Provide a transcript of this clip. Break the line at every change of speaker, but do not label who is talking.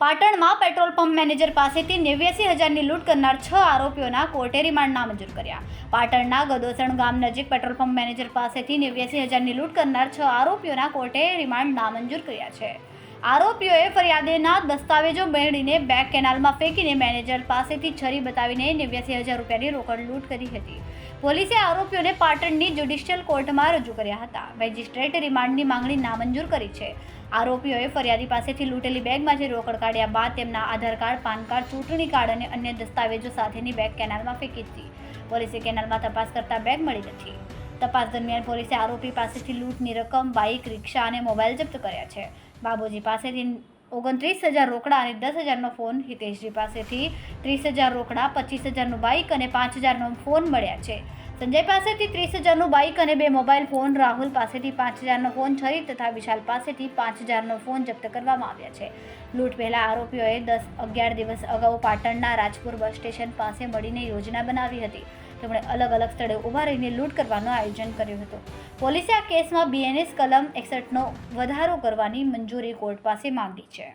પાટણમાં petrol pump manager પાસેથી 89,000ની લૂંટ કરનાર 6 આરોપીઓના કોર્ટે રિમાન્ડ નામંજૂર કર્યા. પાટણના ગદોસણ ગામ નજીક પેટ્રોલ પંપ મેનેજર પાસેથી 89,000ની લૂંટ કરનાર 6 આરોપીઓના કોર્ટે રિમાન્ડ નામંજૂર કર્યા છે. આરોપીઓએ ફરિયાદીના દસ્તાવેજો મેળવીને બેક કેનાલમાં ફેંકીને મેનેજર પાસેથી છરી બતાવીને 89,000 રૂપિયાની રોકડ લૂંટ કરી હતી. પોલીસે આરોપીઓને પાટણની જ્યુડિશિયલ કોર્ટમાં રજૂ કર્યા હતા. મેજિસ્ટ્રેટ રિમાન્ડની માંગણી નામંજૂર કરી છે. આરોપીઓએ ફરિયાદી પાસેથી લૂંટેલી બેગમાંથી રોકડ કાઢ્યા બાદ તેમના આધાર કાર્ડ, પાન કાર્ડ, ચૂંટણી કાર્ડ અને અન્ય દસ્તાવેજો સાથેની બેગ કેનાલમાં ફેંકી હતી. પોલીસે કેનાલમાં તપાસ કરતા બેગ મળી નથી. તપાસ દરમિયાન પોલીસે આરોપી પાસેથી લૂંટની રકમ, બાઇક, રિક્ષા અને મોબાઈલ જપ્ત કર્યા છે. બાબુજી પાસેથી 29,000 રોકડા અને 10,000નો ફોન, હિતેશજી પાસેથી 30,000 રોકડા, 25,000નું બાઇક અને 5,000નો ફોન મળ્યા છે. સંજય પાસેથી 30,000નું બાઇક અને 2 મોબાઈલ ફોન, રાહુલ પાસેથી 5,000નો ફોન, છરી તથા વિશાલ પાસેથી 5,000નો ફોન જપ્ત કરવામાં આવ્યા છે. લૂંટ પહેલા આરોપીઓએ 10-11 દિવસ અગાઉ પાટણના રાજપુર બસ સ્ટેશન પાસે મળીને યોજના બનાવી હતી. તેમણે અલગ અલગ સ્થળે ઊભા રહીને લૂંટ કરવાનું આયોજન કર્યું હતું. પોલીસે આ કેસમાં BNS કલમ 61નો વધારો કરવાની મંજૂરી કોર્ટ પાસે માંગી છે.